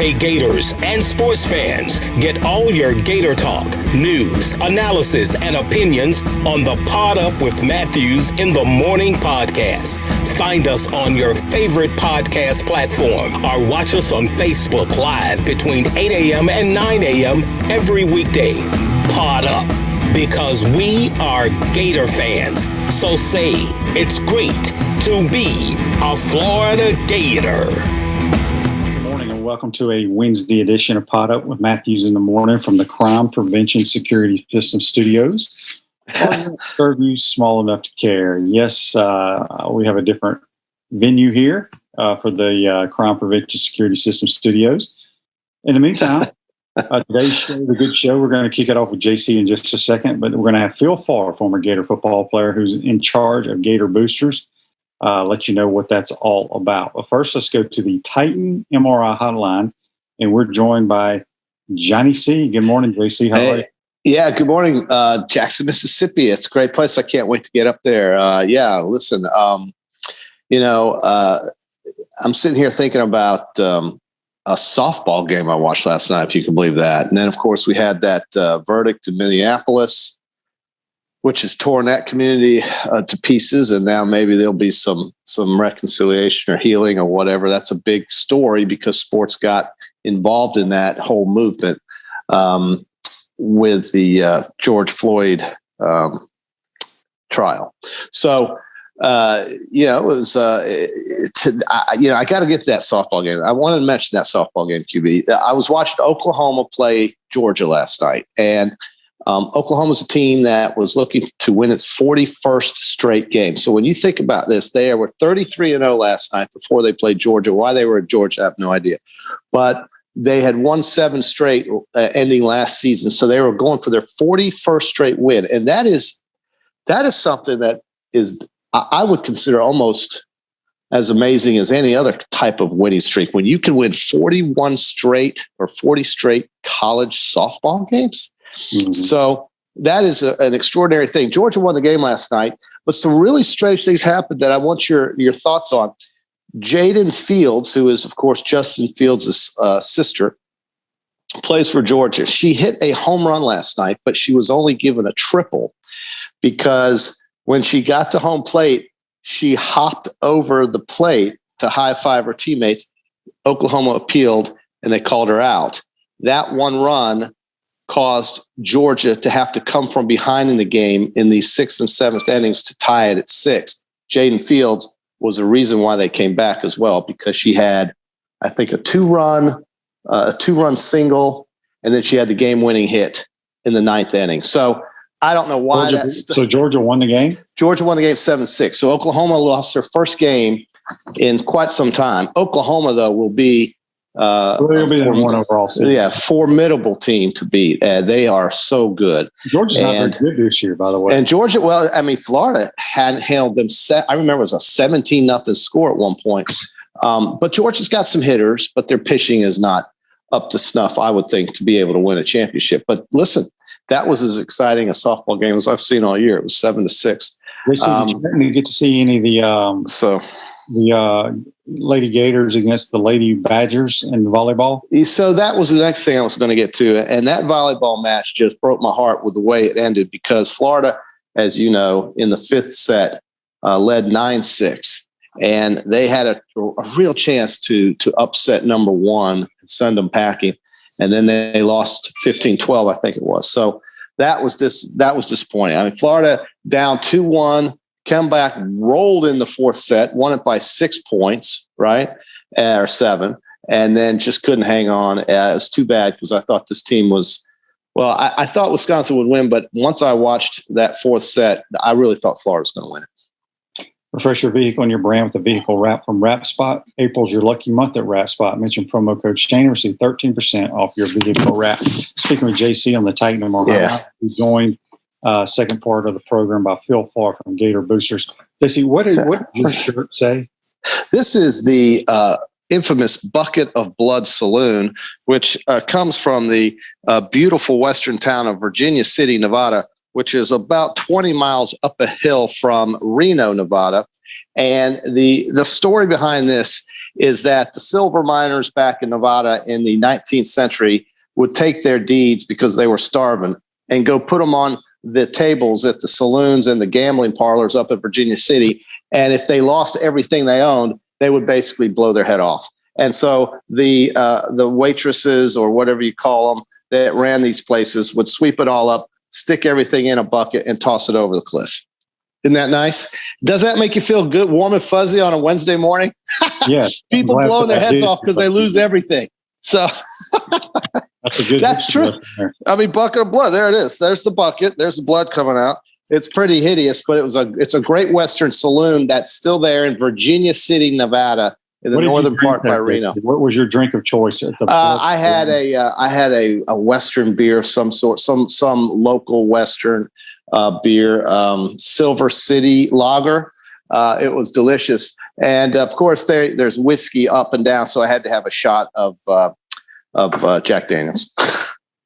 Hey Gators and sports fans, get all your Gator talk, news, analysis, and opinions on the Pod Up with Matthews in the Morning podcast. Find us on your favorite podcast platform or watch us on Facebook Live between 8 a.m. and 9 a.m. every weekday. Pod Up, because we are Gator fans. So say it's great to be a Florida Gator. Welcome to a Wednesday edition of Pod Up with Matthews in the Morning from the Crime Prevention Security System Studios. Serve you small enough to care. Yes, we have a different venue here for the Crime Prevention Security System Studios. In the meantime, today's show, the good show, we're going to kick it off with JC in just a second, but we're going to have Phil Pharr, former Gator football player who's in charge of Gator Boosters. Let you know what that's all about. But first, let's go to the Titan MRI hotline, and we're joined by Johnny C. Good morning, JC. How are you? Yeah, good morning, Jackson, Mississippi. It's a great place. I can't wait to get up there. Listen, I'm sitting here thinking about a softball game I watched last night, if you can believe that. And then, of course, we had that verdict in Minneapolis, which has torn that community to pieces, and now maybe there'll be some reconciliation or healing or whatever. That's a big story because sports got involved in that whole movement with the George Floyd trial. So, it was. I got to get to that softball game. I wanted to mention that softball game, QB. I was watching Oklahoma play Georgia last night, and Oklahoma's a team that was looking to win its 41st straight game. So when you think about this, they were 33-0 last night before they played Georgia. Why they were at Georgia, I have no idea. But they had won 7 straight ending last season. So they were going for their 41st straight win. And that is something that is, I would consider almost as amazing as any other type of winning streak. When you can win 41 straight or 40 straight college softball games. Mm-hmm. So that is an extraordinary thing. Georgia won the game last night, but some really strange things happened that I want your thoughts on. Jaden Fields, who is, of course, Justin Fields' sister, plays for Georgia. She hit a home run last night, but she was only given a triple because when she got to home plate, she hopped over the plate to high-five her teammates. Oklahoma appealed, and they called her out. That one run caused Georgia to have to come from behind in the game in the 6th and 7th innings to tie it at 6. Jaden Fields was a reason why they came back as well, because she had, I think, a two-run single, and then she had the game-winning hit in the 9th inning. So I don't know why So Georgia won the game? Georgia won the game 7-6. So Oklahoma lost their first game in quite some time. Oklahoma, though, will be they'll be the one overall season. Yeah, formidable team to beat. They are so good. Georgia's not very good this year, by the way. And Georgia, Florida hadn't handled them. I remember it was a 17-0 score at one point. But Georgia's got some hitters, but their pitching is not up to snuff, I would think, to be able to win a championship. But listen, that was as exciting a softball game as I've seen all year. It was 7-6. Did you get to see any of the Lady Gators against the Lady Badgers in volleyball? So that was the next thing I was going to get to. And that volleyball match just broke my heart with the way it ended, because Florida, as you know, in the 5th set, led 9-6. And they had a real chance to upset number 1 and send them packing. And then they lost 15-12, I think it was. So that was disappointing. I mean, Florida down 2-1. Come back, rolled in the 4th set, won it by 6 points, right? Or 7, and then just couldn't hang on. It was too bad because I thought this team was, I thought Wisconsin would win, but once I watched that 4th set, I really thought Florida was going to win it. Refresh your vehicle and your brand with a vehicle wrap from Wrap Spot. April's your lucky month at Wrap Spot. Mention promo code Shane and receive 13% off your vehicle wrap. Speaking with JC on the Titan tomorrow, we joined second part of the program by Phil Pharr from Gator Boosters. JC, what did your shirt say? This is the infamous Bucket of Blood Saloon, which comes from the beautiful western town of Virginia City, Nevada, which is about 20 miles up a hill from Reno, Nevada. And the story behind this is that the silver miners back in Nevada in the 19th century would take their deeds because they were starving and go put them on the tables at the saloons and the gambling parlors up in Virginia City. And if they lost everything they owned, they would basically blow their head off. And so the waitresses, or whatever you call them, that ran these places would sweep it all up, stick everything in a bucket, and toss it over the cliff. Isn't that nice? Does that make you feel good, warm and fuzzy on a Wednesday morning? Yes. People blowing their heads off because they lose everything. So that's a good. That's true. I mean, bucket of blood. There it is. There's the bucket. There's the blood coming out. It's pretty hideous, but it's a great Western saloon that's still there in Virginia City, Nevada, in the northern part by Reno. What was your drink of choice at the? I had a Western beer of some sort, some local Western beer, Silver City Lager. It was delicious, and of course there's whiskey up and down, so I had to have a shot of Jack Daniels.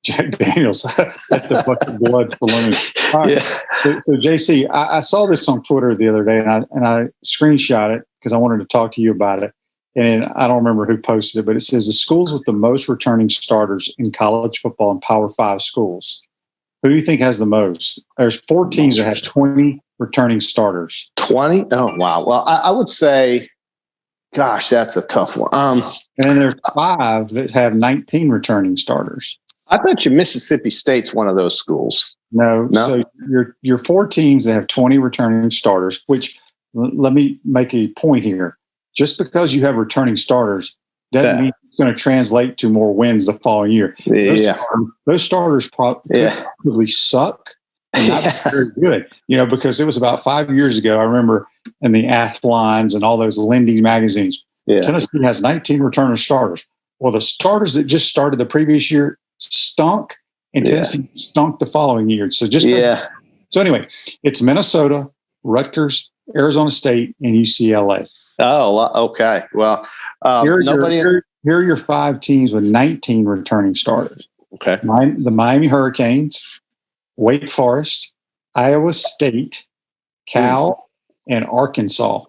Jack Daniels, that's the bucket of blood for women. Right. Yeah. So JC, I saw this on Twitter the other day, and I screenshot it because I wanted to talk to you about it. And I don't remember who posted it, but it says the schools with the most returning starters in college football and Power 5 schools. Who do you think has the most? There's 4 teams that have 20 returning starters. 20? Oh, wow. Well, I would say, gosh, that's a tough one. And then there's 5 that have 19 returning starters. I bet you Mississippi State's one of those schools. No. So your 4 teams that have 20 returning starters, which let me make a point here. Just because you have returning starters doesn't mean it's going to translate to more wins the following year. Those starters probably suck and not very good, because it was about 5 years ago. I remember in the Athlons and all those Lindy magazines, Tennessee has 19 returning starters. Well, the starters that just started the previous year stunk, and Tennessee stunk the following year. So So anyway, it's Minnesota, Rutgers, Arizona State, and UCLA. Oh, okay. Well, here are your 5 teams with 19 returning starters. Okay. The Miami Hurricanes, Wake Forest, Iowa State, Cal, and Arkansas.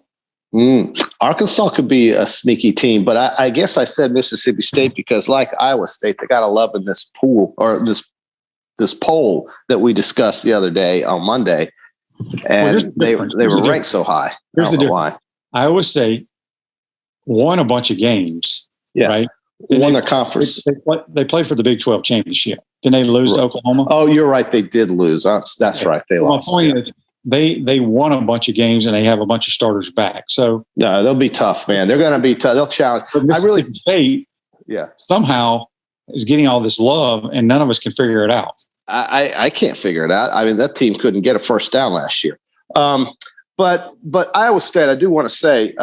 Arkansas could be a sneaky team, but I guess I said Mississippi State because, like Iowa State, they got a love in this pool or this poll that we discussed the other day on Monday, and they were ranked so high. I don't know why. Iowa State won a bunch of games, right? Won their conference. They played for the Big 12 championship. Didn't they lose to Oklahoma? Oh, you're right. They did lose. That's right. They lost. My point is they won a bunch of games and they have a bunch of starters back. So no, they'll be tough, man. They're going to be tough. They'll challenge. Mississippi State, somehow is getting all this love, and none of us can figure it out. I can't figure it out. I mean, that team couldn't get a first down last year. But Iowa State, I do want to say,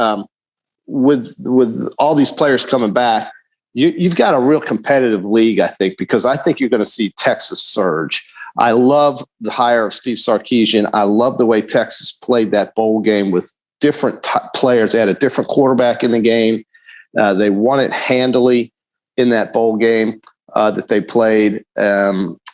with all these players coming back, you've got a real competitive league, I think, because I think you're going to see Texas surge. I love the hire of Steve Sarkisian. I love the way Texas played that bowl game with different players. They had a different quarterback in the game. They won it handily in that bowl game that they played.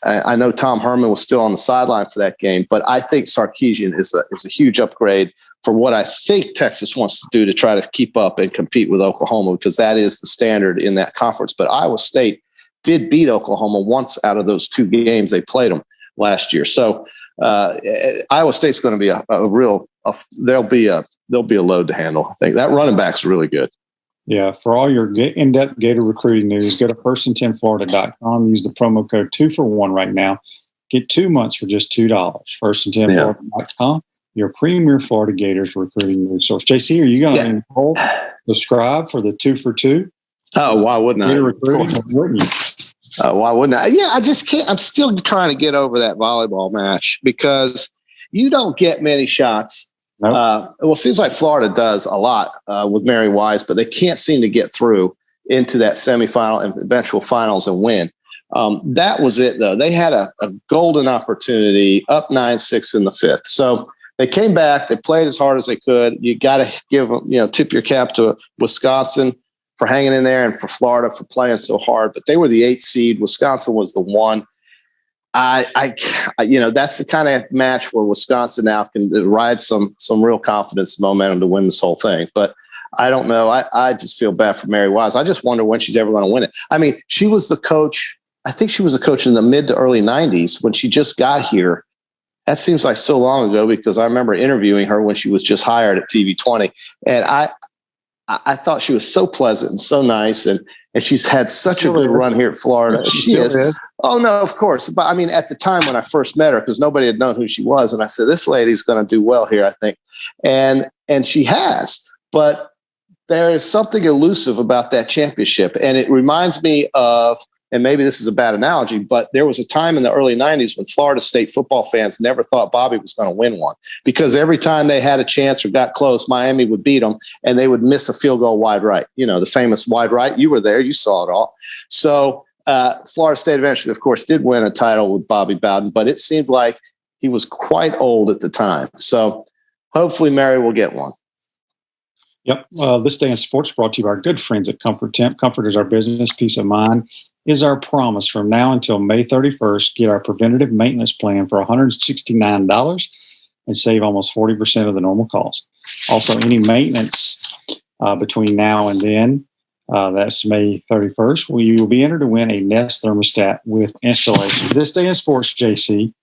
I know Tom Herman was still on the sideline for that game, but I think Sarkisian is a huge upgrade for what I think Texas wants to do to try to keep up and compete with Oklahoma, because that is the standard in that conference. But Iowa State did beat Oklahoma once out of those 2 games they played them last year. So Iowa State's going to be they'll be a load to handle. I think that running back's really good. Yeah, for all your in-depth Gator recruiting news, go to firstand10florida.com. Use the promo code 2-for-1 right now. Get 2 months for just $2. Firstand10florida.com, your premier Florida Gators recruiting news source. JC, are you going to enroll, subscribe for the 2-for-2? Oh, why wouldn't I? Gator recruiting, wouldn't you? Why wouldn't I? Yeah, I just can't. I'm still trying to get over that volleyball match because you don't get many shots. Nope. Well, it seems like Florida does a lot with Mary Wise, but they can't seem to get through into that semifinal and eventual finals and win. That was it, though. They had a golden opportunity, up 9-6 in the 5th. So they came back. They played as hard as they could. You got to give them, tip your cap to Wisconsin for hanging in there and for Florida for playing so hard. But they were the 8th seed. Wisconsin was the 1. that's the kind of match where Wisconsin now can ride some real confidence and momentum to win this whole thing. But I don't know. I just feel bad for Mary Wise. I just wonder when she's ever going to win it. I mean, she was the coach. I think she was a coach in the mid to early 90s when she just got here. That seems like so long ago because I remember interviewing her when she was just hired at TV 20. And I thought she was so pleasant and so nice. And she's had such a good run here at Florida. She is. Oh, no, of course. But I mean, at the time when I first met her, because nobody had known who she was. And I said, this lady's going to do well here, I think. And she has. But there is something elusive about that championship. And it reminds me of, and maybe this is a bad analogy, but there was a time in the early 90s when Florida State football fans never thought Bobby was going to win one because every time they had a chance or got close, Miami would beat them and they would miss a field goal wide right. You know, the famous wide right. You were there. You saw it all. So Florida State eventually, of course, did win a title with Bobby Bowden, but it seemed like he was quite old at the time. So hopefully Mary will get one. Yep. This Day in Sports brought to you by our good friends at Comfort Temp. Comfort is our business. Peace of mind is our promise. From now until May 31st, get our preventative maintenance plan for $169 and save almost 40% of the normal cost. Also, any maintenance between now and then, that's May 31st, you will be entered to win a Nest thermostat with installation. This Day in Sports, JC,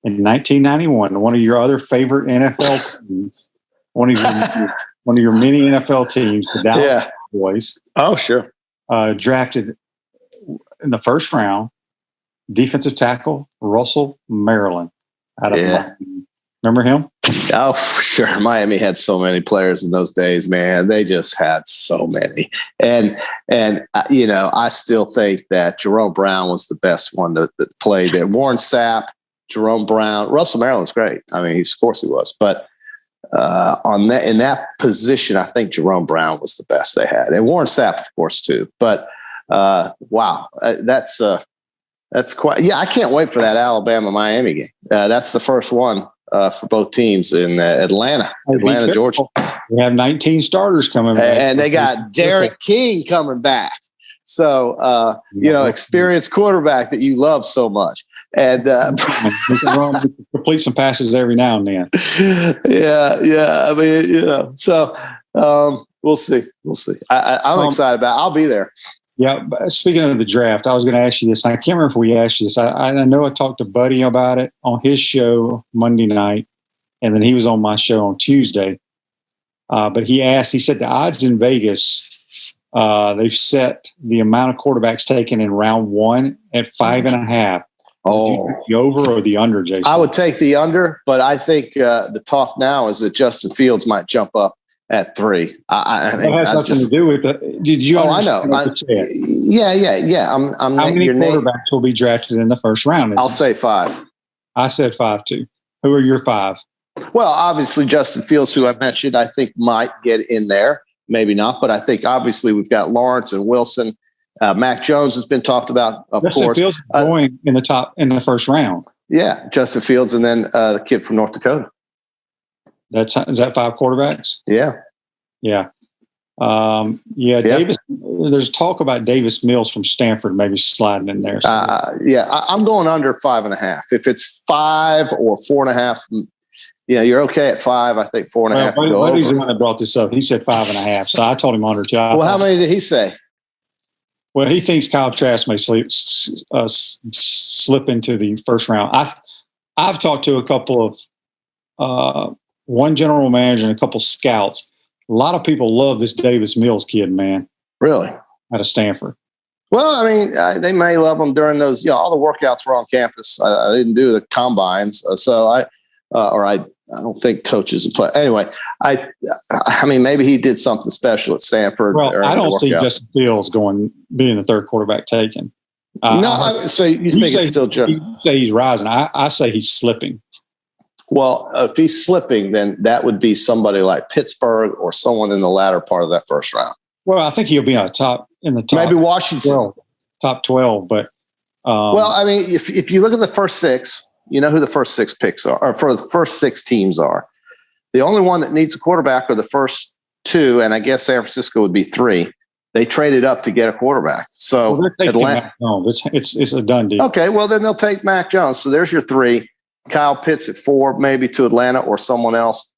in 1991, one of your other favorite NFL teams, one of your many NFL teams, the Dallas Cowboys. Oh, sure. Drafted in the first round, defensive tackle Russell Maryland out of Miami. Remember him? Oh, sure. Miami had so many players in those days, man. They just had so many. And I still think that Jerome Brown was the best one that played there. Warren Sapp, Jerome Brown, Russell Maryland's great. I mean, of course he was. But in that position, I think Jerome Brown was the best they had. And Warren Sapp, of course, too. But wow, that's quite. Yeah, I can't wait for that Alabama-Miami game. That's the first one for both teams in Atlanta, Georgia. We have 19 starters coming back, and they got Derek King coming back. So experienced quarterback that you love so much, and complete some passes every now and then. Yeah. I mean, so we'll see. I'm excited about it. I'll be there. Yeah. Speaking of the draft, I was going to ask you this. And I can't remember if we asked you this. I know I talked to Buddy about it on his show Monday night, and then he was on my show on Tuesday. But he said the odds in Vegas, they've set the amount of quarterbacks taken in round one at 5.5. Oh, the over or the under, Jason? I would take the under, but I think the talk now is that Justin Fields might jump up at 3. That has something to do with it. Did you? Oh, I know. Yeah. How many quarterbacks will be drafted in the first round? I'll say 5. I said 5 too. Who are your 5? Well, obviously Justin Fields, who I mentioned, I think might get in there. Maybe not, but I think obviously we've got Lawrence and Wilson. Mac Jones has been talked about, of Justin course. Fields going in the first round. Yeah, Justin Fields, and then the kid from North Dakota. Is that 5 quarterbacks? Yeah. Davis. There's talk about Davis Mills from Stanford maybe sliding in there. I'm going under 5.5. If it's 5 or 4.5, you're okay at 5. I think 4.5. Buddy's the one that brought this up. He said 5.5. So I told him under 2. Well, how many did he say? Well, he thinks Kyle Trask may slip into the first round. I've talked to a couple of one general manager and a couple scouts. A lot of people love this Davis Mills kid, man. Really? Out of Stanford. Well, I mean, they may love him during those. All the workouts were on campus. I didn't do the combines, so I don't think coaches play. Anyway, I mean, maybe he did something special at Stanford. Well, I don't see Justin Fields being the third quarterback taken. So you think it's still Joe? You say he's rising. I say he's slipping. Well, if he's slipping, then that would be somebody like Pittsburgh or someone in the latter part of that first round. Well, I think he'll be in the top. Maybe Washington. Top 12, but. Well, I mean, if you look at the first 6, you know who the first 6 picks are, or for the first 6 teams are. The only one that needs a quarterback are the first 2, and I guess San Francisco would be 3. They traded up to get a quarterback. So they're taking Mac Jones. It's a done deal. Okay, well, then they'll take Mac Jones. So there's your 3. Kyle Pitts at 4, maybe to Atlanta or someone else.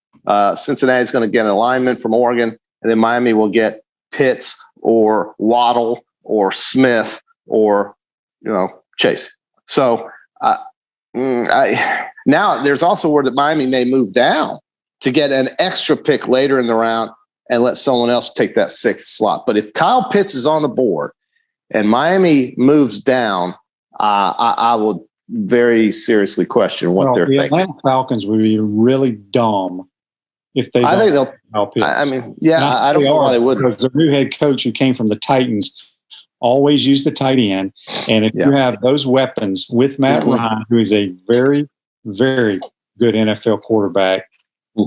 Cincinnati's going to get an alignment from Oregon, and then Miami will get Pitts or Waddle or Smith or, Chase. So now there's also word that Miami may move down to get an extra pick later in the round and let someone else take that 6th slot. But if Kyle Pitts is on the board and Miami moves down, I would very seriously question what they're thinking. The Atlanta Falcons would be really dumb if they. I think they'll. I don't know why they wouldn't. Because the new head coach who came from the Titans always used the tight end, and if you have those weapons with Matt Ryan, who is a very, very good NFL quarterback,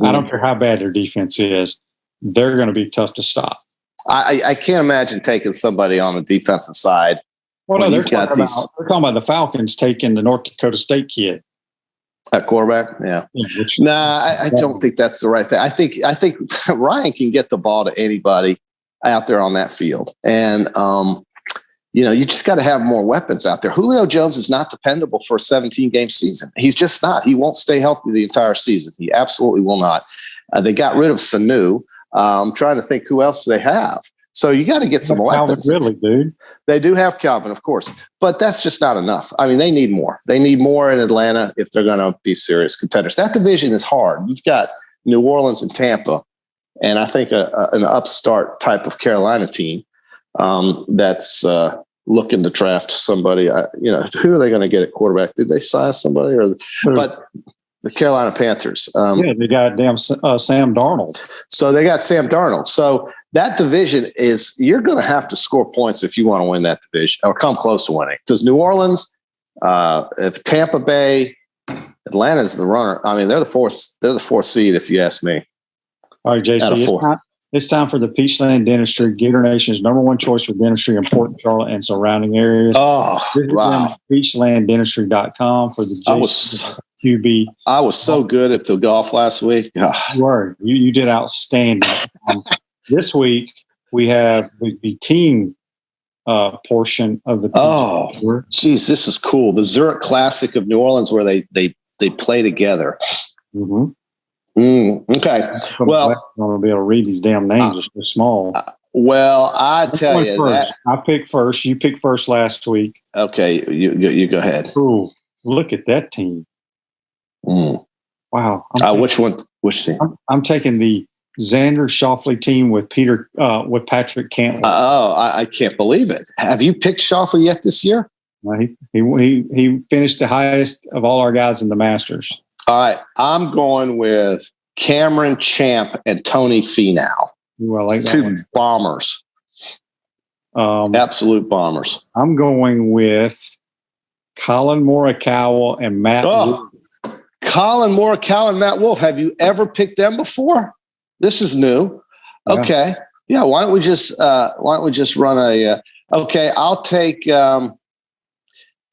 I don't care how bad their defense is, they're going to be tough to stop. I can't imagine taking somebody on the defensive side. Well, no, they're talking about the Falcons taking the North Dakota State kid. At quarterback? Yeah. I don't think that's the right thing. I think Ryan can get the ball to anybody out there on that field. And, you just got to have more weapons out there. Julio Jones is not dependable for a 17-game season. He's just not. He won't stay healthy the entire season. He absolutely will not. They got rid of Sanu. I'm trying to think who else they have. So you got to get some weapons. Really, dude. They do have Calvin, of course, but that's just not enough. I mean, they need more. They need more in Atlanta if they're going to be serious contenders. That division is hard. You've got New Orleans and Tampa, and I think an upstart type of Carolina team that's looking to draft somebody. Who are they going to get at quarterback? Did they sign somebody? But the Carolina Panthers. They got damn Sam Darnold. So they got Sam Darnold. So that division you're going to have to score points if you want to win that division or come close to winning. Because New Orleans, if Tampa Bay, Atlanta's the runner. I mean, they're the fourth seed, if you ask me. All right, JC, it's time for the Peachland Dentistry, Gator Nation's #1 choice for dentistry in Port Charlotte and surrounding areas. Oh, wow. Peachlanddentistry.com for the QB. I was so good at the golf last week. You did outstanding. This week, we have the team portion of the. Oh, geez, this is cool. The Zurich Classic of New Orleans, where they play together. Mm-hmm. Okay. Well, I'm going to be able to read these damn names. They're so small. Well, I tell you that I picked first. You picked first last week. Okay, you go ahead. Ooh, look at that team. Wow. Which team? I'm taking the Xander Schauffele team with Patrick Cantley. I can't believe it. Have you picked Schauffele yet this year? He finished the highest of all our guys in the Masters. All right, I'm going with Cameron Champ and Tony Finau. Ooh, I like that 2 one. bombers. Absolute bombers. I'm going with Colin Morikawa and Matt Wolff. Colin Morikawa and Matt Wolff. Have you ever picked them before? This is new. Yeah. Okay. Yeah. Why don't we just run a? Okay, I'll take Colin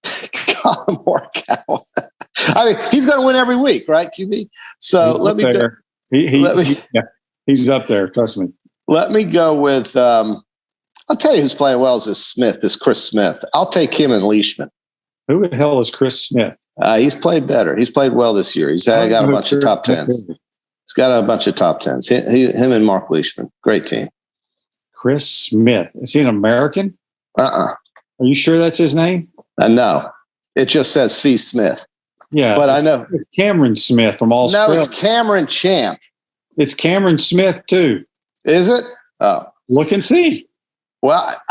Morikawa. I mean, he's going to win every week, right, QB? So let me go. He's up there. Trust me. Let me go with. I'll tell you who's playing well is this Chris Smith. I'll take him and Leishman. Who the hell is Chris Smith? He's played better. He's played well this year. He's got a bunch of top 10s. He's got a bunch of top 10s. Him and Mark Leishman. Great team. Chris Smith. Is he an American? Are you sure that's his name? No. It just says C. Smith. Yeah. But I know. It's Cameron Smith from Australia. No, it's Cameron Champ. It's Cameron Smith, too. Is it? Oh. Look and see. Well,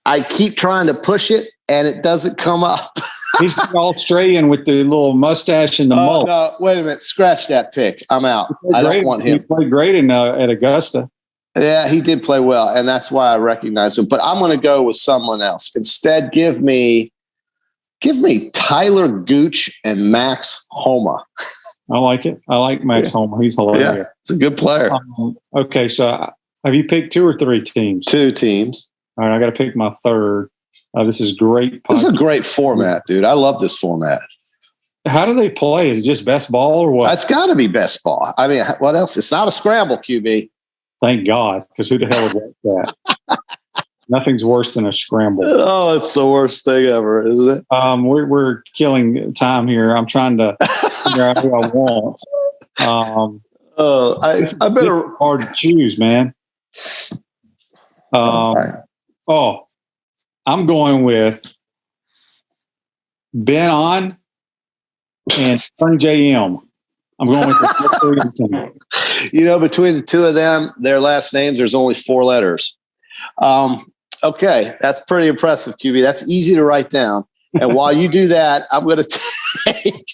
I keep trying to push it, and it doesn't come up. He's Australian with the little mustache and the mullet. No, wait a minute. Scratch that pick. I'm out. I don't want him. He played great at Augusta. Yeah, he did play well, and that's why I recognize him. But I'm going to go with someone else. Instead, give me Tyler Gooch and Max Homa. I like it. I like Max Homa. He's hilarious. Yeah, it's a good player. Okay, so have you picked 2 or 3 teams? 2 teams. All right, I got to pick my third. This is great. This is a great format, dude. I love this format. How do they play? Is it just best ball or what? It's got to be best ball. I mean, what else? It's not a scramble, QB. Thank God, because who the hell would want that? Nothing's worse than a scramble. Oh, it's the worst thing ever, isn't it? We're killing time here. I'm trying to figure out who I want. I better hard to choose, man. I'm going Ben On and Son JM. I'm going with the between the two of them, their last names, there's only 4 letters. Okay, that's pretty impressive, QB. That's easy to write down. And while you do that, I'm going to take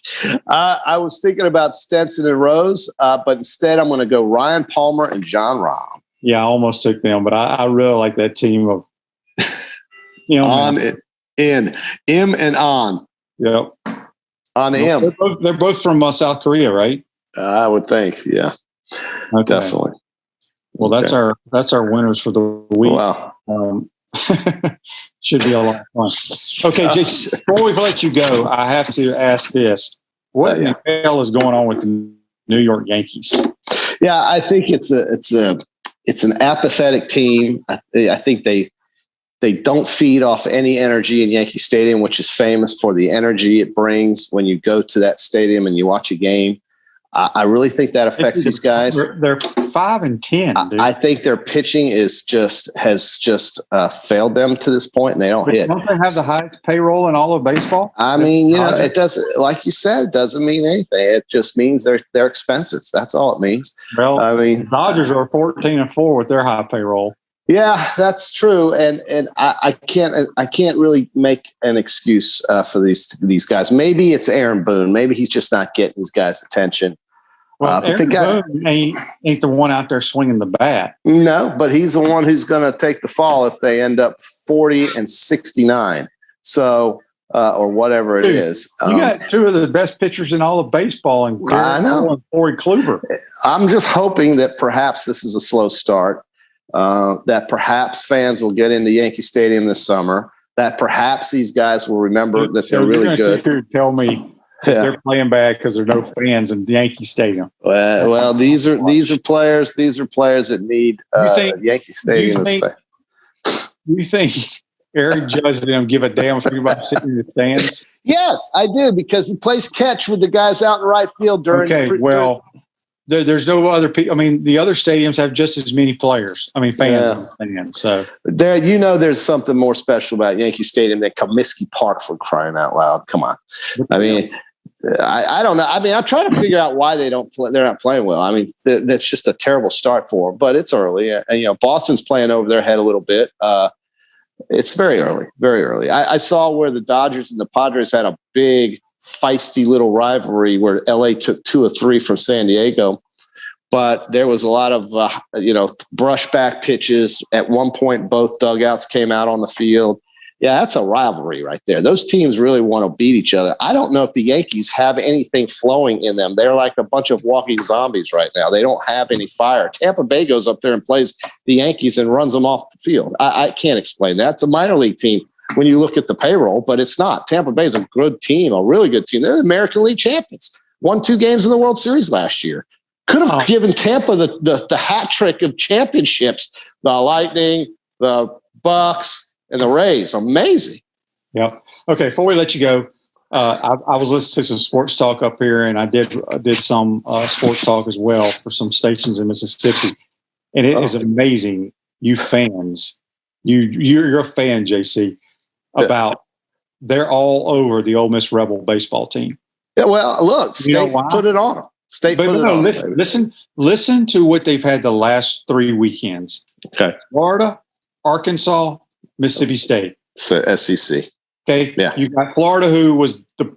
I was thinking about Stenson and Rose, but instead I'm going to go Ryan Palmer and John Rahm. Yeah, I almost took them, but I really like that team of On in M and on. Yep. On M. They're both from South Korea, right? I would think, yeah. Okay. Definitely. Well, that's our winners for the week. Wow. Should be a lot of fun. Okay, Jason, before we let you go, I have to ask this. What the hell is going on with the New York Yankees? Yeah, I think it's an apathetic team. I think they don't feed off any energy in Yankee Stadium, which is famous for the energy it brings when you go to that stadium and you watch a game. I really think that affects these guys. They're 5-10. Dude. I think their pitching has failed them to this point, and they don't hit. Don't they have the highest payroll in all of baseball? I mean, it doesn't. Like you said, it doesn't mean anything. It just means they're expensive. That's all it means. Well, I mean, the Dodgers are 14-4 with their high payroll. Yeah, that's true, and I can't really make an excuse for these guys. Maybe it's Aaron Boone. Maybe he's just not getting these guys' attention. Well, Aaron Boone ain't the one out there swinging the bat. No, but he's the one who's going to take the fall if they end up 40-69. So, or whatever it is. You got 2 of the best pitchers in all of baseball, and I know, and Corey Kluber. I'm just hoping that perhaps this is a slow start. That perhaps fans will get into Yankee Stadium this summer. That perhaps these guys will remember that they're really good. Tell me they're playing bad because there are no fans in Yankee Stadium. Well, these are players. These are players that need Yankee Stadium. You think Eric Judge didn't give a damn if anybody sitting in the stands? Yes, I do, because he plays catch with the guys out in right field during. There's no other people. I mean, the other stadiums have just as many players. I mean, fans in the stands. So there's something more special about Yankee Stadium than Comiskey Park, for crying out loud. Come on. I mean, I don't know. I mean, I'm trying to figure out why they're not playing well. I mean, that's just a terrible start for them, but it's early. And, Boston's playing over their head a little bit. It's very early, very early. I saw where the Dodgers and the Padres had a big, feisty little rivalry where LA took 2 or 3 from San Diego, but there was a lot of brushback pitches. At one point, both dugouts came out on the field. Yeah, that's a rivalry right there. Those teams really want to beat each other. I don't know if the Yankees have anything flowing in them. They're like a bunch of walking zombies right now. They don't have any fire. Tampa Bay goes up there and plays the Yankees and runs them off the field. I can't explain that. It's a minor league team when you look at the payroll, but it's not. Tampa Bay is a good team, a really good team. They're the American League champions. Won 2 games in the World Series last year. Could have given Tampa the hat trick of championships. The Lightning, the Bucks, and the Rays. Amazing. Yeah. Okay. Before we let you go, I was listening to some sports talk up here, and I did some sports talk as well for some stations in Mississippi, and it is amazing. You fans, you're a fan, JC. About they're all over the Ole Miss Rebel baseball team. Yeah, well, look, State put it on them. State put it on them. Listen to what they've had the last 3 weekends. Okay. Florida, Arkansas, Mississippi State. SEC. Okay. Yeah. You got Florida, who was the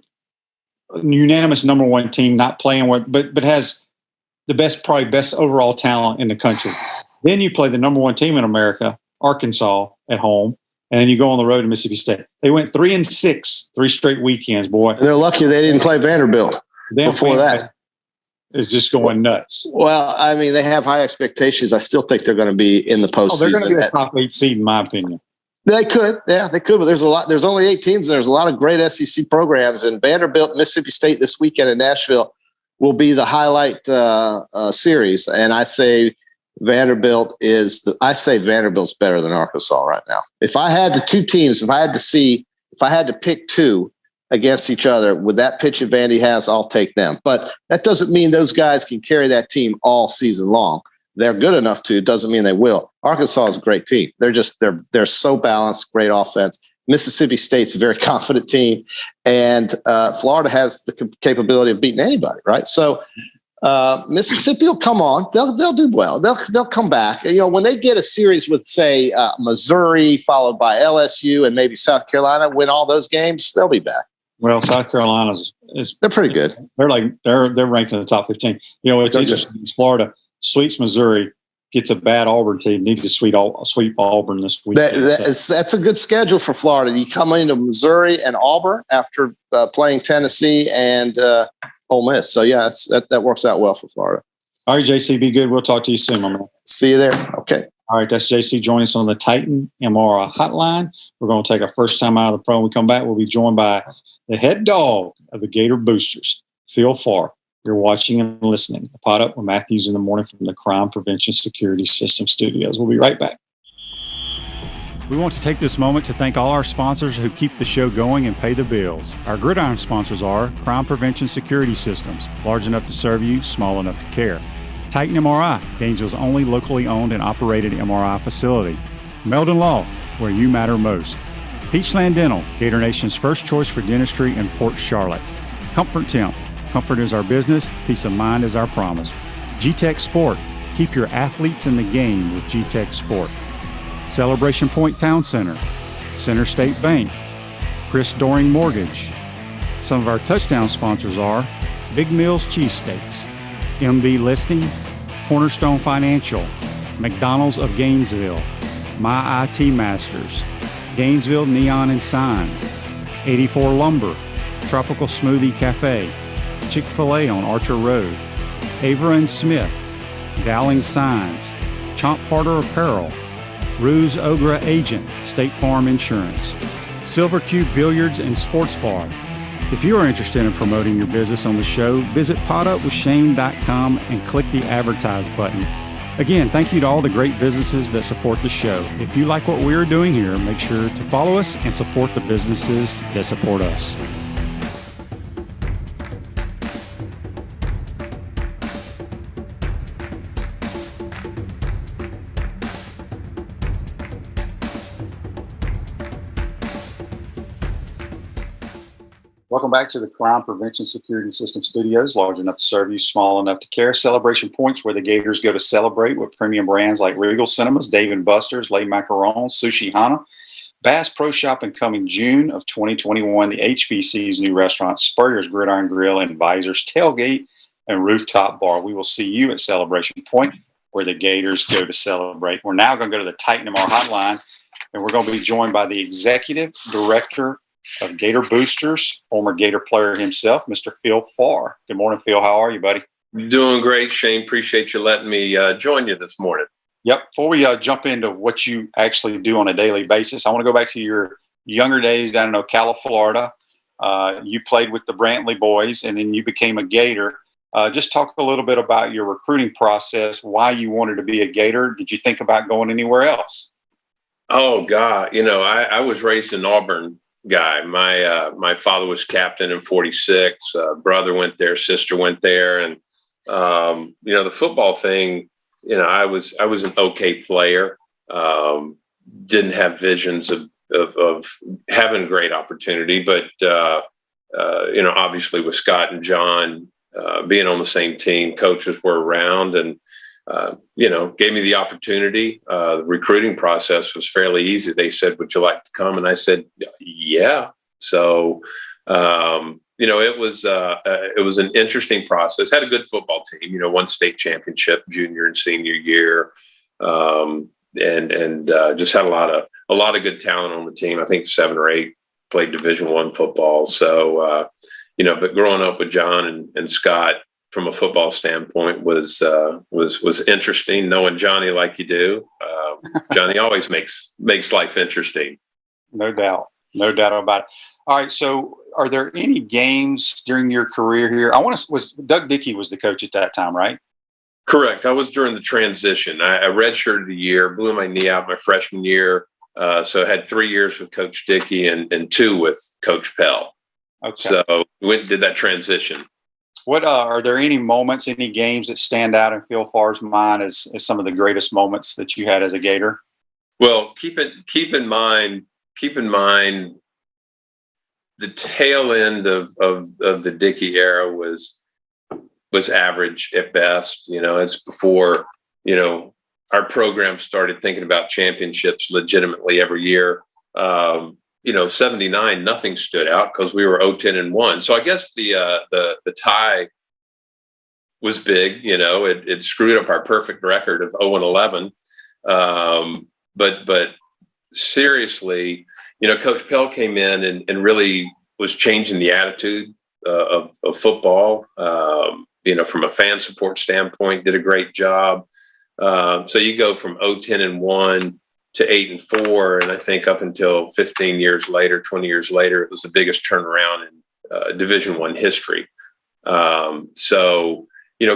unanimous number 1 team, not playing with, but has the best overall talent in the country. Then you play the number 1 team in America, Arkansas, at home. And then you go on the road to Mississippi State. They went 3-6, 3 straight weekends, boy. And they're lucky they didn't play Vanderbilt before that. Is just going nuts. Well, I mean, they have high expectations. I still think they're going to be in the postseason. They're going to be a top 8 seed, in my opinion. They could. Yeah, they could. But there's only 8 teams, and there's a lot of great SEC programs. And Vanderbilt, Mississippi State this weekend in Nashville will be the highlight series. And I say Vanderbilt I say Vanderbilt's better than Arkansas right now. If I had if I had to pick two against each other with that pitch that Vandy has, I'll take them. But that doesn't mean those guys can carry that team all season long. They're good enough to. It doesn't mean they will. Arkansas is a great team. They're so balanced, great offense. Mississippi State's a very confident team, and Florida has the capability of beating anybody, right? So Mississippi will come on. They'll do well. They'll come back. You know, when they get a series with, say, Missouri, followed by LSU and maybe South Carolina, win all those games, they'll be back. Well, South Carolina they're pretty good. They're ranked in the top 15. You know, it's interesting. Florida sweeps Missouri, gets a bad Auburn team. Need to sweep Auburn this week. That's a good schedule for Florida. You come into Missouri and Auburn after playing Tennessee and Ole Miss. So yeah, that works out well for Florida. All right, JC, be good. We'll talk to you soon, my man. See you there. Okay. All right, that's JC joining us on the Titan MRI hotline. We're going to take our first time out of the pro. When we come back, we'll be joined by the head dog of the Gator Boosters, Phil Pharr. You're watching and listening. The Pot Up with Matthews in the morning from the Crime Prevention Security System Studios. We'll be right back. We want to take this moment to thank all our sponsors who keep the show going and pay the bills. Our gridiron sponsors are Crime Prevention Security Systems, large enough to serve you, small enough to care. Titan MRI, Gainesville's only locally owned and operated MRI facility. Meldon Law, where you matter most. Peachland Dental, Gator Nation's first choice for dentistry in Port Charlotte. Comfort Temp, comfort is our business, peace of mind is our promise. G-Tech Sport, keep your athletes in the game with G-Tech Sport. Celebration Point Town Center, Center State Bank, Chris Doring Mortgage. Some of our touchdown sponsors are Big Mills Cheesesteaks, MB Listing, Cornerstone Financial, McDonald's of Gainesville, My IT Masters, Gainesville Neon and Signs, 84 Lumber, Tropical Smoothie Cafe, Chick-fil-A on Archer Road, Avra and Smith, Dowling Signs, Chomp Parter Apparel, Ruse Ogra Agent, State Farm Insurance, Silver Cube Billiards and Sports Bar. If you are interested in promoting your business on the show, visit potupwithshane.com and click the advertise button. Again, thank you to all the great businesses that support the show. If you like what we are doing here, make sure to follow us and support the businesses that support us. Welcome back to the Crime Prevention Security System Studios, large enough to serve you, small enough to care. Celebration Points, where the Gators go to celebrate with premium brands like Regal Cinemas, Dave & Buster's, Les Macarons, Sushi Hana. Bass Pro Shopping coming June of 2021. The HBC's new restaurant, Spurrier's Gridiron Grill, and Visor's Tailgate and Rooftop Bar. We will see you at Celebration Point, where the Gators go to celebrate. We're now going to go to the Titan MR hotline, and we're going to be joined by the Executive Director of Gator Boosters, former Gator player himself, Mr. Phil Pharr. Good morning, Phil. How are you, buddy? Doing great, Shane. Appreciate you letting me join you this morning. Yep. Before we jump into what you actually do on a daily basis, I want to go back to your younger days down in Ocala, Florida. You played with the Brantley boys, and then you became a Gator. Just talk a little bit about your recruiting process, why you wanted to be a Gator. Did you think about going anywhere else? Oh, God. You know, I was raised in Auburn guy. My father was captain in 46. Brother went there, sister went there. And, you know, the football thing, you know, I was an okay player. Didn't have visions of having great opportunity, but, you know, obviously with Scott and John being on the same team, coaches were around and, you know, gave me the opportunity. The recruiting process was fairly easy. They said, "Would you like to come?" And I said, "Yeah." So, you know, it was an interesting process. Had a good football team. You know, won state championship junior and senior year, and just had a lot of good talent on the team. I think 7 or 8 played Division I football. So, you know, but growing up with John and Scott, from a football standpoint, was interesting. Knowing Johnny like you do, Johnny always makes life interesting. No doubt about it. All right. So, are there any games during your career here? Was Doug Dickey was the coach at that time, right? Correct. I was during the transition. I redshirted a year, blew my knee out my freshman year. So I had 3 years with Coach Dickey and 2 with Coach Pell. Okay. So we went and did that transition. What are there any moments, any games that stand out in Phil Pharr's mind as some of the greatest moments that you had as a Gator? Well, keep in mind the tail end of the Dickey era was average at best. It's before, our program started thinking about championships legitimately every year. 79, nothing stood out because we were 0-10-1. So I guess the tie was big. It screwed up our perfect record of 0-11. But seriously, Coach Pell came in and really was changing the attitude of football. From a fan support standpoint, did a great job. So you go from 0-10-1 to 8-4, and I think up until 15 years later, 20 years later, it was the biggest turnaround in Division I history. So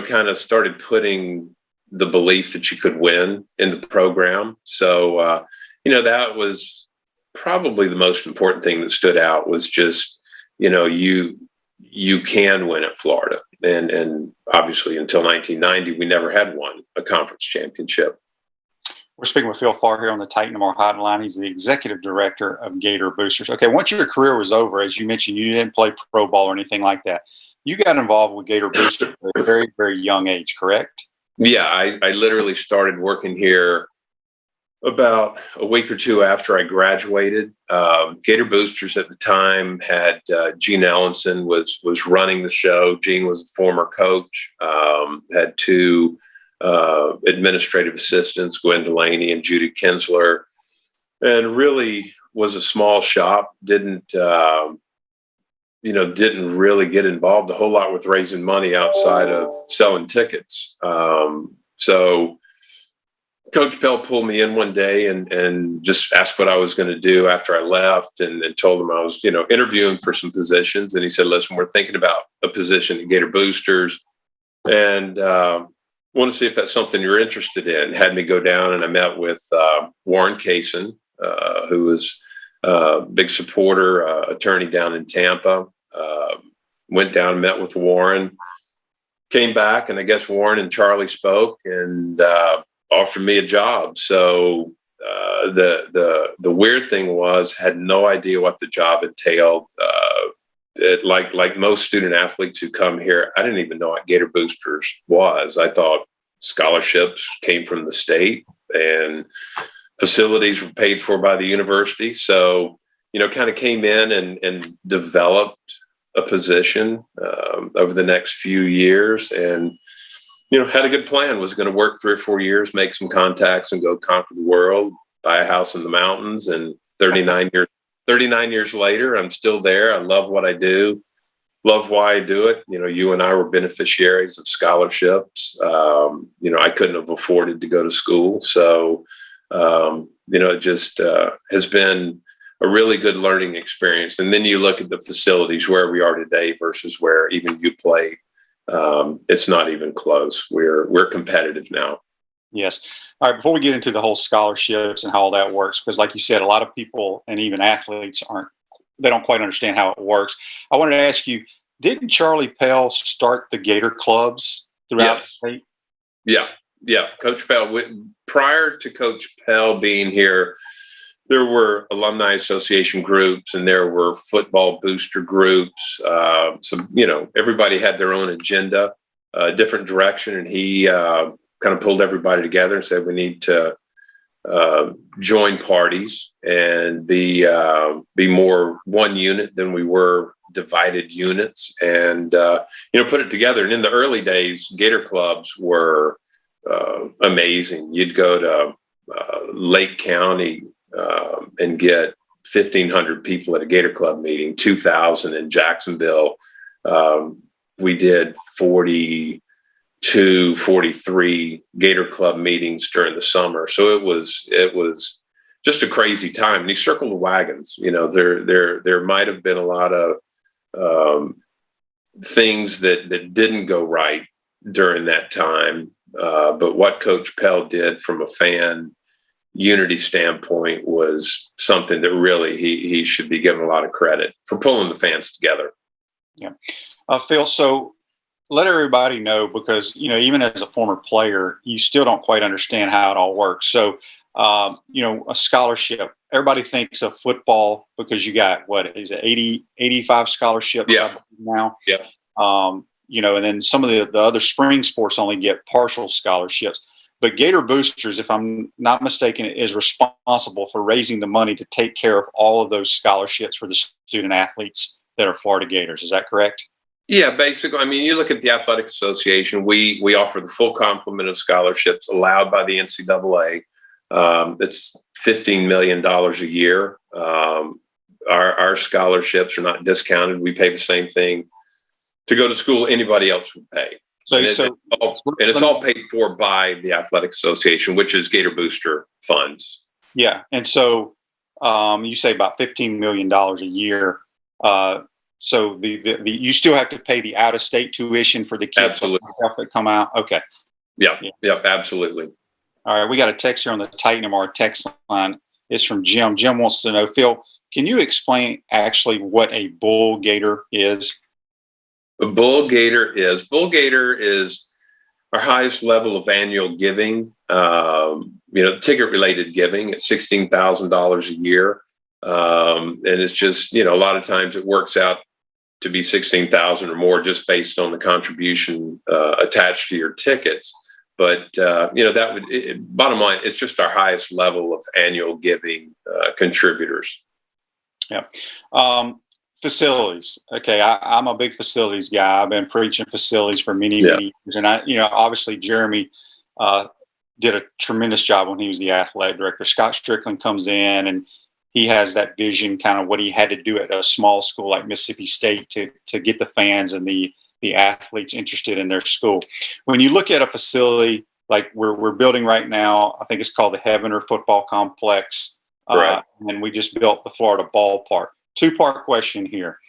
kind of started putting the belief that you could win in the program. So that was probably the most important thing that stood out was just you can win at Florida, and obviously until 1990 we never had won a conference championship. We're speaking with Phil Pharr here on the Titan More Hotline. He's the executive director of Gator Boosters. Okay, once your career was over, as you mentioned, you didn't play pro ball or anything like that. You got involved with Gator Boosters at a very, very young age, correct? Yeah, I literally started working here about a week or two after I graduated. Gator Boosters at the time had Gene Ellenson was running the show. Gene was a former coach, had 2 administrative assistants, Gwen Delaney and Judy Kinsler, and really was a small shop. Didn't really get involved a whole lot with raising money outside of selling tickets. So Coach Pell pulled me in one day and just asked what I was going to do after I left, and told him I was, interviewing for some positions. And he said, "Listen, we're thinking about a position at Gator Boosters, and want to see if that's something you're interested in." Had me go down, and I met with Warren Kaysen, who was a big supporter, attorney down in Tampa. Went down and met with Warren, came back, and I guess Warren and Charlie spoke and offered me a job. So the weird thing was, had no idea what the job entailed. Like most student athletes who come here, I didn't even know what Gator Boosters was. I thought scholarships came from the state and facilities were paid for by the university. So, kind of came in and developed a position over the next few years, and, had a good plan. Was going to work 3 or 4 years, make some contacts, and go conquer the world, buy a house in the mountains. And 39 years later, I'm still there. I love what I do. Love why I do it. You and I were beneficiaries of scholarships. I couldn't have afforded to go to school. So, it just has been a really good learning experience. And then you look at the facilities where we are today versus where even you played. It's not even close. We're competitive now. Yes. All right. Before we get into the whole scholarships and how all that works, because like you said, a lot of people and even athletes they don't quite understand how it works. I wanted to ask you, didn't Charlie Pell start the Gator clubs throughout the state? Yeah. Coach Pell, prior to Coach Pell being here, there were alumni association groups and there were football booster groups. Everybody had their own agenda, different direction. And he kind of pulled everybody together and said, we need to join parties and be more one unit than we were divided units, and put it together. And in the early days, Gator clubs were amazing. You'd go to Lake County and get 1,500 people at a Gator club meeting, 2,000 in Jacksonville. We did 43 Gator club meetings during the summer. So it was just a crazy time. And he circled the wagons. There might have been a lot of things that didn't go right during that time. But what Coach Pell did from a fan unity standpoint was something that really he should be given a lot of credit for pulling the fans together. Yeah. Phil, so let everybody know, because, even as a former player, you still don't quite understand how it all works. So, a scholarship, everybody thinks of football because you got, what is it, 85 scholarships now? Yeah. And then some of the other spring sports only get partial scholarships. But Gator Boosters, if I'm not mistaken, is responsible for raising the money to take care of all of those scholarships for the student athletes that are Florida Gators. Is that correct? Yeah, basically. I mean, you look at the Athletic Association, we offer the full complement of scholarships allowed by the NCAA. It's $15 million a year. Our scholarships are not discounted. We pay the same thing to go to school anybody else would pay. It's all paid for by the Athletic Association, which is Gator Booster funds. Yeah. And so you say about $15 million a year. So the you still have to pay the out-of-state tuition for the kids that come out. Okay. Yep, absolutely. All right. We got a text here on the Titan MR text line. It's from Jim. Jim wants to know, Phil, can you explain actually what a bull gator is? A bull gator is our highest level of annual giving. Ticket-related giving at $16,000 a year. And it's just, a lot of times it works out to be 16,000 or more just based on the contribution attached to your tickets. But, bottom line, it's just our highest level of annual giving contributors. Yeah. Facilities. Okay. I'm a big facilities guy. I've been preaching facilities for many years. And obviously Jeremy did a tremendous job when he was the athletic director. Scott Strickland comes in and he has that vision, kind of what he had to do at a small school like Mississippi State to get the fans and the athletes interested in their school. When you look at a facility like we're building right now, I think it's called the Heavener Football Complex. Right. And we just built the Florida Ballpark. Two-part question here.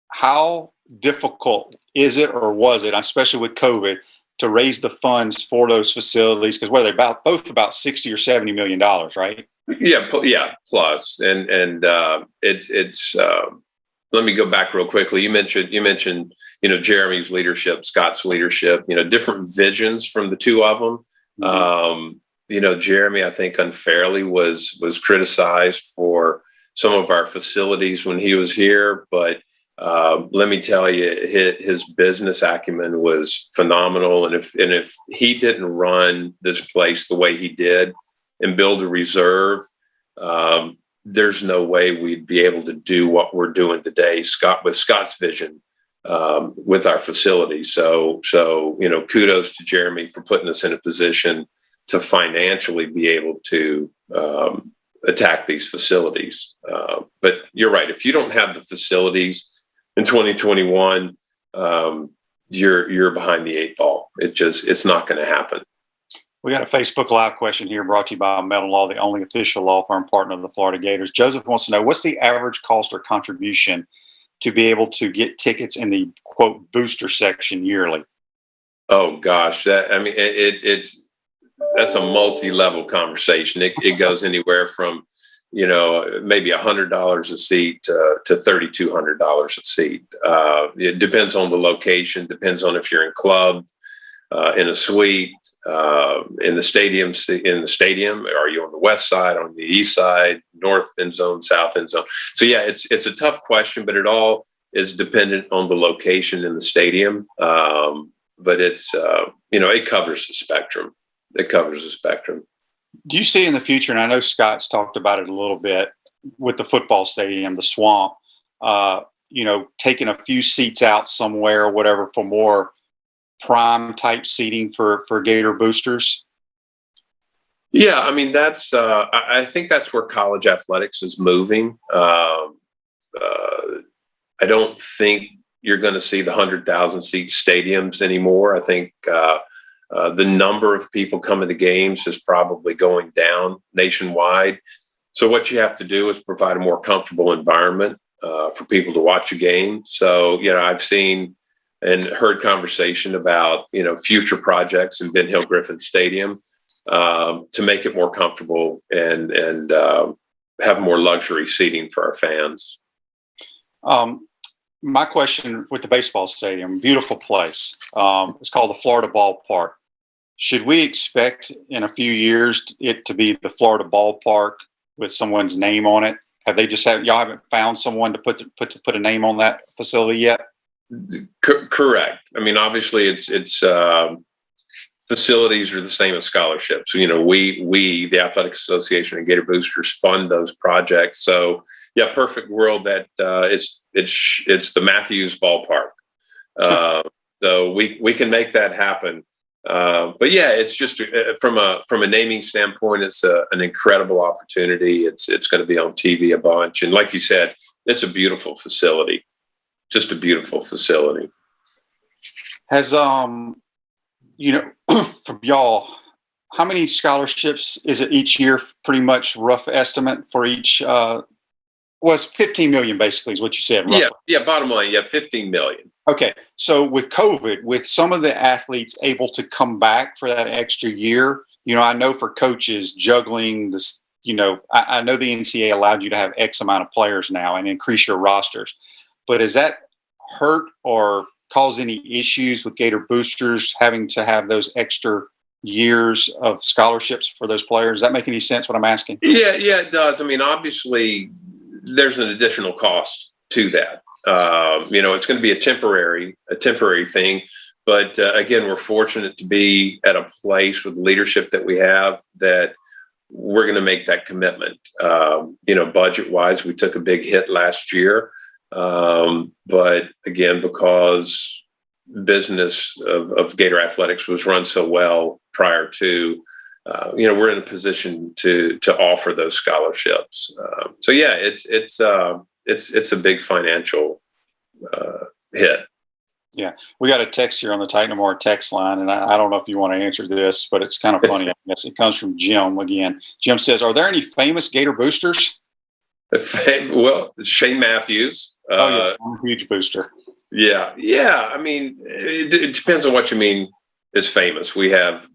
How difficult is it, or was it, especially with COVID, to raise the funds for those facilities? Because what are they both about $60 or $70 million, right? Yeah, plus, and it's. Let me go back real quickly. You mentioned Jeremy's leadership, Scott's leadership. Different visions from the two of them. Mm-hmm. Jeremy, I think unfairly was criticized for some of our facilities when he was here, but let me tell you, his business acumen was phenomenal. And if he didn't run this place the way he did and build a reserve, there's no way we'd be able to do what we're doing today, with Scott's vision with our facilities. So kudos to Jeremy for putting us in a position to financially be able to attack these facilities. But you're right. If you don't have the facilities in 2021, you're behind the eight ball. It's not going to happen. We got a Facebook Live question here brought to you by Metal Law, the only official law firm partner of the Florida Gators. Joseph wants to know, what's the average cost or contribution to be able to get tickets in the, quote, booster section yearly? Oh, gosh. That's a multi-level conversation. It goes anywhere from, maybe $100 a seat to $3,200 a seat. It depends on the location, depends on if you're in club, in a suite, in the stadium. Are you on the west side, on the east side, north end zone, south end zone? So yeah, it's a tough question, but it all is dependent on the location in the stadium. But it's it covers the spectrum. Do you see in the future, and I know Scott's talked about it a little bit with the football stadium, the Swamp, taking a few seats out somewhere or whatever for more prime type seating for Gator Boosters? Yeah, I mean, that's I think that's where college athletics is moving. I don't think you're going to see the 100,000 seat stadiums anymore. I think the number of people coming to games is probably going down nationwide. So what you have to do is provide a more comfortable environment for people to watch a game. So, I've seen and heard conversation about, future projects in Ben Hill Griffin Stadium to make it more comfortable and have more luxury seating for our fans. My question with the baseball stadium, beautiful place. It's called the Florida Ballpark. Should we expect in a few years it to be the Florida Ballpark with someone's name on it? Y'all haven't found someone to put a name on that facility yet? Correct. I mean, obviously it's facilities are the same as scholarships. We, the Athletic Association and Gator Boosters, fund those projects. So yeah, perfect world that it's the Matthews Ballpark. So we can make that happen. But yeah, it's just from a naming standpoint, it's an incredible opportunity. It's going to be on TV a bunch, and like you said, it's a beautiful facility, just a beautiful facility. Has from y'all, how many scholarships is it each year? Pretty much rough estimate for each. Was 15 million basically is what you said. Roughly. Yeah. Bottom line, 15 million. Okay. So with COVID, with some of the athletes able to come back for that extra year, I know for coaches juggling this, I know the NCAA allowed you to have X amount of players now and increase your rosters, but has that hurt or caused any issues with Gator Boosters having to have those extra years of scholarships for those players? Does that make any sense what I'm asking? Yeah, it does. I mean, obviously there's an additional cost to that. It's going to be a temporary thing, but again, we're fortunate to be at a place with leadership that we have that we're going to make that commitment. Budget wise, we took a big hit last year. But again, because business of Gator Athletics was run so well prior to, we're in a position to offer those scholarships. So yeah, it's a big financial hit. Yeah, we got a text here on the Titan More text line, and I don't know if you want to answer this, but it's kind of funny. I guess it comes from Jim again. Jim says, "Are there any famous Gator Boosters?" Well, Shane Matthews. I'm a huge booster. Yeah. I mean, it depends on what you mean is famous. We have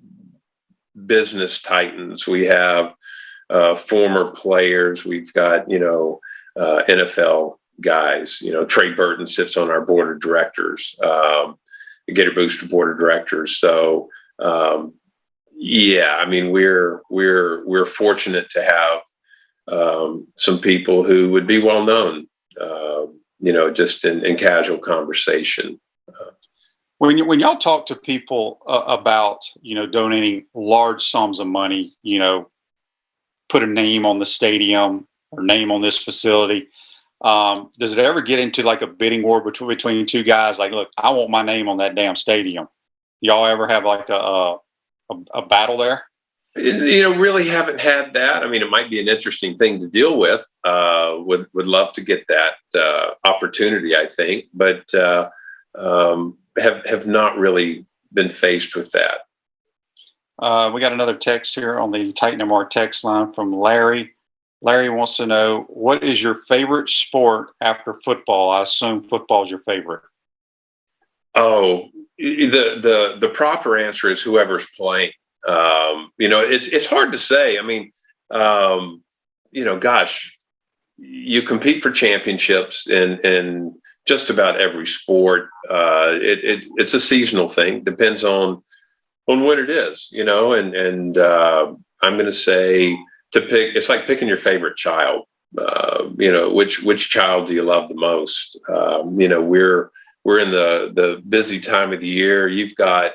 business titans. We have former players. We've got, NFL guys. Trey Burton sits on our board of directors, the Gator Booster board of directors. So, I mean, we're fortunate to have some people who would be well known, just in casual conversation. When y'all talk to people about, donating large sums of money, put a name on the stadium or name on this facility, does it ever get into like a bidding war between two guys? Like, look, I want my name on that damn stadium. Y'all ever have like a battle there? Really haven't had that. I mean, it might be an interesting thing to deal with. Would love to get that opportunity, I think, but have not really been faced with that. We got another text here on the Titan MR text line from Larry. Larry wants to know, what is your favorite sport after football? I assume football is your favorite. Oh, the proper answer is whoever's playing. It's hard to say. I mean, gosh, you compete for championships in just about every sport. It's a seasonal thing. Depends on when it is, and I'm going to say to pick, it's like picking your favorite child. Which child do you love the most? We're in the busy time of the year. You've got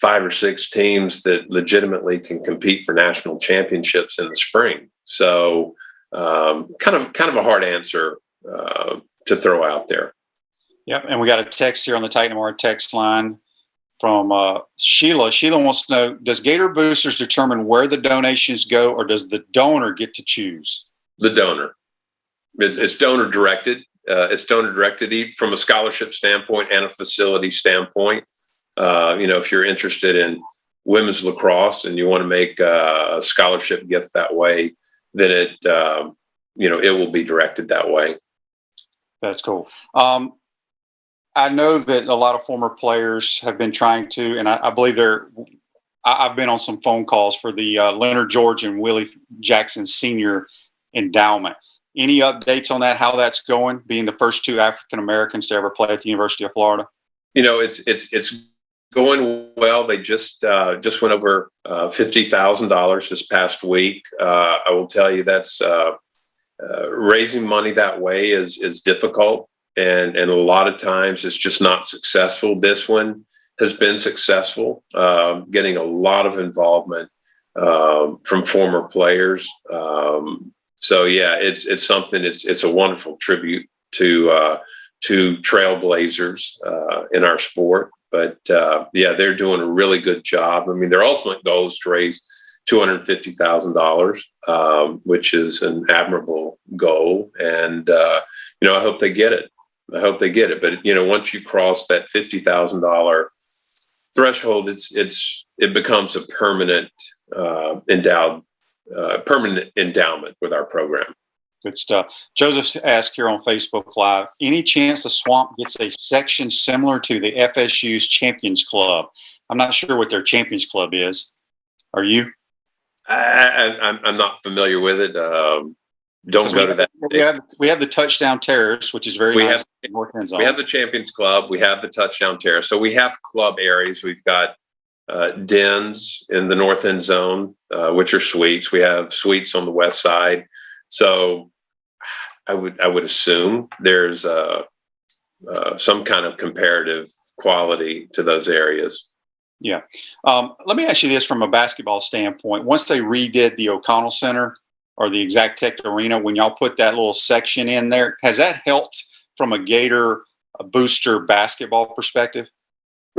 5 or 6 teams that legitimately can compete for national championships in the spring. So kind of a hard answer to throw out there. Yep. And we got a text here on the Titan MR text line from Sheila. Sheila wants to know, does Gator Boosters determine where the donations go, or does the donor get to choose? The donor. It's donor directed. It's donor directed from a scholarship standpoint and a facility standpoint. If you're interested in women's lacrosse and you want to make a scholarship gift that way, then it will be directed that way. That's cool. I know that a lot of former players have been trying to, and I believe I've been on some phone calls for the Leonard George and Willie Jackson Sr. endowment. Any updates on that, how that's going, being the first two African Americans to ever play at the University of Florida? It's going well. They just went over $50,000 this past week. I will tell you that's raising money that way is difficult, and a lot of times it's just not successful. This one has been successful, getting a lot of involvement from former players. So yeah, it's something. It's a wonderful tribute to trailblazers in our sport. But yeah, they're doing a really good job. I mean, their ultimate goal is to raise $250,000, which is an admirable goal. And I hope they get it. But once you cross that $50,000 threshold, it becomes a permanent endowment with our program. Good stuff. Joseph asked here on Facebook Live, any chance the Swamp gets a section similar to the FSU's Champions Club? I'm not sure what their Champions Club is. Are you? I'm not familiar with it. Don't go to that. We have the Touchdown Terrace, which is very nice. North end zone. We have the Champions Club. We have the Touchdown Terrace. So we have club areas. We've got dens in the north end zone, which are suites. We have suites on the west side. So I would assume there's some kind of comparative quality to those areas. Yeah. Let me ask you this from a basketball standpoint. Once they redid the O'Connell Center or the Exact Tech Arena, when y'all put that little section in there, has that helped from a Gator booster basketball perspective?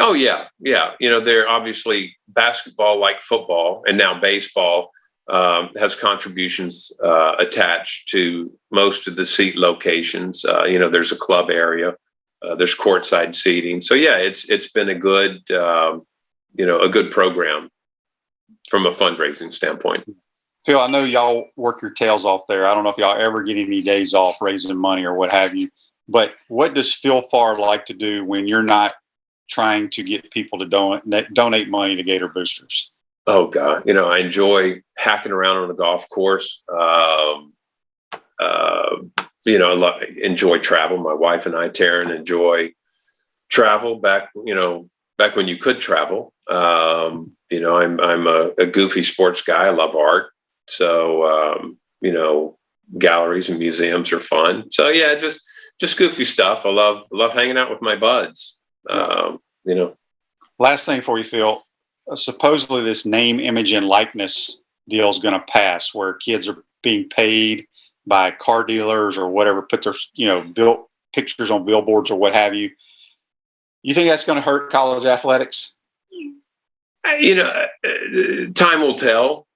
Oh, yeah. Yeah. They're obviously basketball, like football, and now baseball has contributions attached to most of the seat locations. There's a club area, there's courtside seating. So yeah, it's been a good program from a fundraising standpoint. Phil, I know y'all work your tails off there. I don't know if y'all ever get any days off raising money or what have you, but what does Phil Pharr like to do when you're not trying to get people to donate money to Gator Boosters? Oh God, I enjoy hacking around on the golf course. Enjoy travel. My wife and I, Taryn, enjoy travel back when you could travel. I'm a goofy sports guy. I love art. So, galleries and museums are fun. So yeah, just goofy stuff. I love hanging out with my buds. Last thing for you, Phil. Supposedly this name, image, and likeness deal is going to pass, where kids are being paid by car dealers or whatever, put their built pictures on billboards or what have you. You think that's going to hurt college athletics? Time will tell.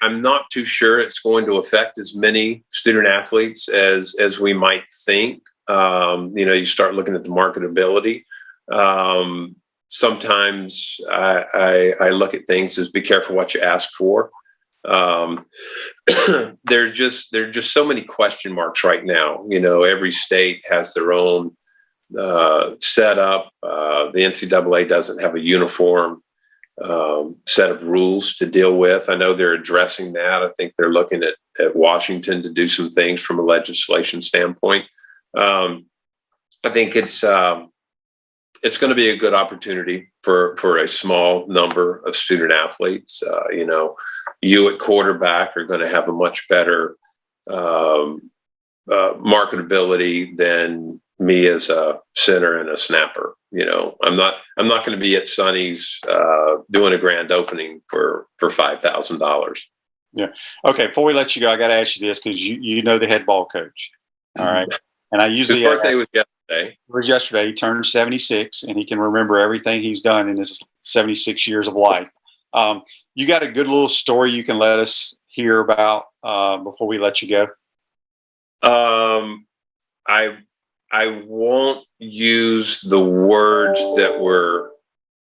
I'm not too sure it's going to affect as many student athletes as we might think. You start looking at the marketability. Sometimes I look at things as be careful what you ask for. There are just so many question marks right now. Every state has their own setup. The NCAA doesn't have a uniform set of rules to deal with. I know they're addressing that. I think they're looking at Washington to do some things from a legislation standpoint. I think it's going to be a good opportunity for a small number of student athletes. You at quarterback are going to have a much better marketability than me as a center and a snapper. I'm not going to be at Sonny's doing a grand opening for $5,000. Yeah. Okay. Before we let you go, I got to ask you this because you know the head ball coach. All right. And I usually his birthday was yesterday. It was yesterday. He turned 76, and he can remember everything he's done in his 76 years of life. You got a good little story you can let us hear about before we let you go? I won't use the words that were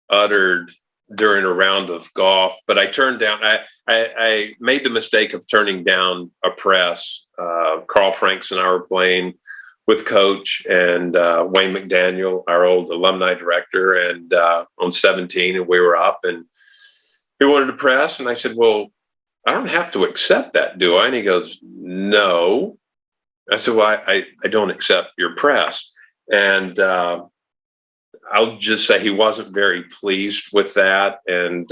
uttered during a round of golf, but I turned down. I made the mistake of turning down a press. Carl Franks and I were playing with Coach and Wayne McDaniel, our old alumni director, and on 17, and we were up, and he wanted to press, and I said, well, I don't have to accept that, do I? And he goes, no. I said, well, I don't accept your press. And I'll just say he wasn't very pleased with that, and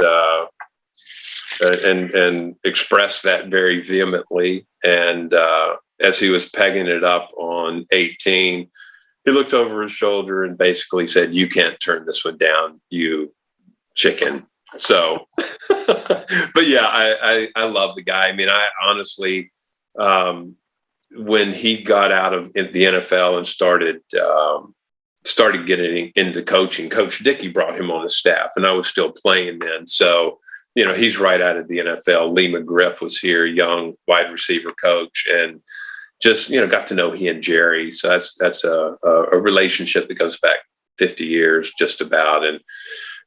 expressed that very vehemently. And as he was pegging it up on 18, he looked over his shoulder and basically said, you can't turn this one down, you chicken. So, but yeah, I love the guy. I mean, I honestly, when he got out of the NFL and started getting into coaching, Coach Dickey brought him on the staff, and I was still playing then. So, you know, he's right out of the NFL. Lee McGriff was here, young wide receiver coach, and just, you know, got to know he and Jerry. So that's a relationship that goes back 50 years just about. And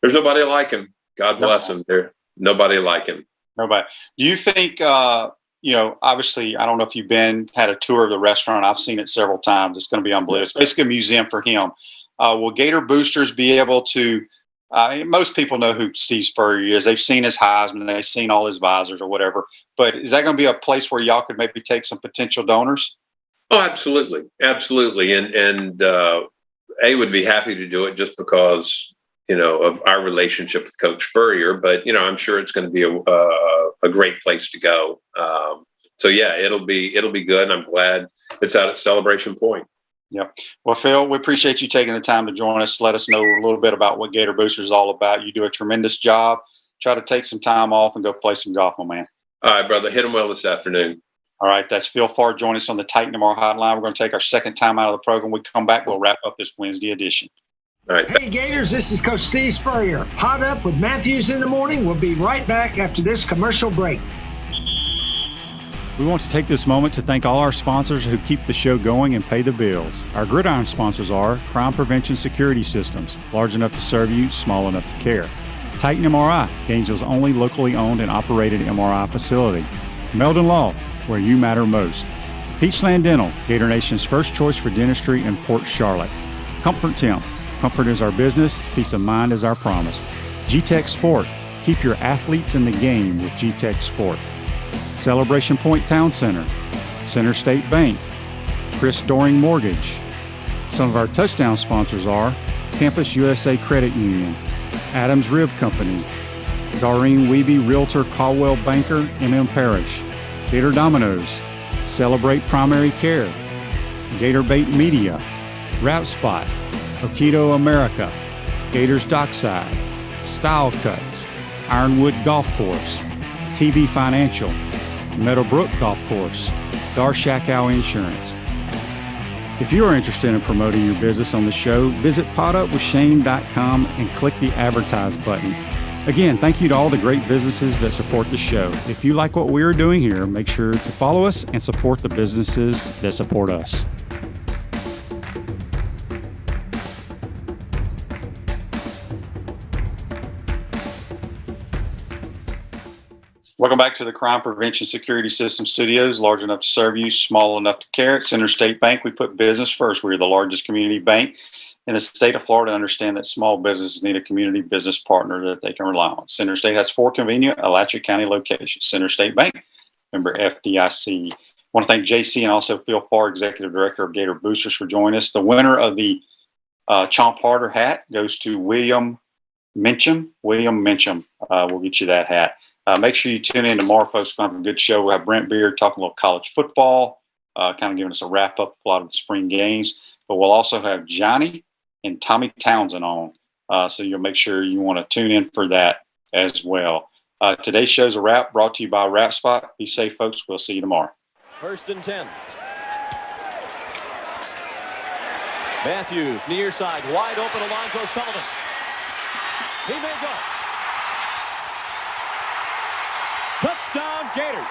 there's nobody like him. God bless him. There, nobody like him. Nobody. Do you think, you know, obviously, I don't know if you've had a tour of the restaurant. I've seen it several times. It's going to be unbelievable. It's basically a museum for him. Will Gator Boosters be able to, most people know who Steve Spurrier is. They've seen his Heisman. They've seen all his visors or whatever. But is that going to be a place where y'all could maybe take some potential donors? Oh, absolutely. Absolutely. And A would be happy to do it just because, you know, of our relationship with Coach Spurrier, but, you know, I'm sure it's going to be a great place to go. So yeah, it'll be good. And I'm glad it's out at Celebration Point. Yeah. Well, Phil, we appreciate you taking the time to join us. Let us know a little bit about what Gator Boosters is all about. You do a tremendous job. Try to take some time off and go play some golf, my man. All right, brother. Hit him well this afternoon. All right. That's Phil Pharr joining us on the Titan Tomorrow Hotline. We're going to take our second time out of the program. We come back, we'll wrap up this Wednesday edition. All right. Hey, Gators, this is Coach Steve Spurrier. Hot Up with Matthews in the morning. We'll be right back after this commercial break. We want to take this moment to thank all our sponsors who keep the show going and pay the bills. Our gridiron sponsors are Crime Prevention Security Systems, large enough to serve you, small enough to care. Titan MRI, Gainesville's only locally owned and operated MRI facility. Meldon Law, where you matter most. Peachland Dental, Gator Nation's first choice for dentistry in Port Charlotte. Comfort Temp, comfort is our business, peace of mind is our promise. G-Tech Sport, keep your athletes in the game with G-Tech Sport. Celebration Point Town Center, Center State Bank, Chris Doring Mortgage. Some of our touchdown sponsors are Campus USA Credit Union, Adams Rib Company, Doreen Wiebe Realtor Caldwell Banker, MM Parish, Gator Dominoes, Celebrate Primary Care, Gator Bait Media, Route Spot, Okido America, Gators Dockside, Style Cuts, Ironwood Golf Course, TV Financial, Meadowbrook Golf Course, Darshakow Insurance. If you are interested in promoting your business on the show, visit potupwithshane.com and click the Advertise button. Again, thank you to all the great businesses that support the show. If you like what we are doing here, make sure to follow us and support the businesses that support us. Welcome back to the Crime Prevention Security System Studios, large enough to serve you, small enough to care. At Center State Bank, we put business first. We're the largest community bank in the state of Florida. Understand that small businesses need a community business partner that they can rely on. Center State has 4 convenient Alachua County locations. Center State Bank, member FDIC. I want to thank JC and also Phil Pharr, Executive Director of Gator Boosters, for joining us. The winner of the Chomp Harder hat goes to William Mincham. We'll get you that hat. Make sure you tune in tomorrow, folks. We're going to have a good show. We'll have Brent Beard talking a little college football, kind of giving us a wrap up of a lot of the spring games. But we'll also have Johnny and Tommy Townsend on. So you'll make sure you want to tune in for that as well. Today's show's a wrap, brought to you by Wrap Spot. Be safe, folks. We'll see you tomorrow. 1st and 10. Matthews, near side, wide open, Alonzo Sullivan. He may go. Touchdown, Gators.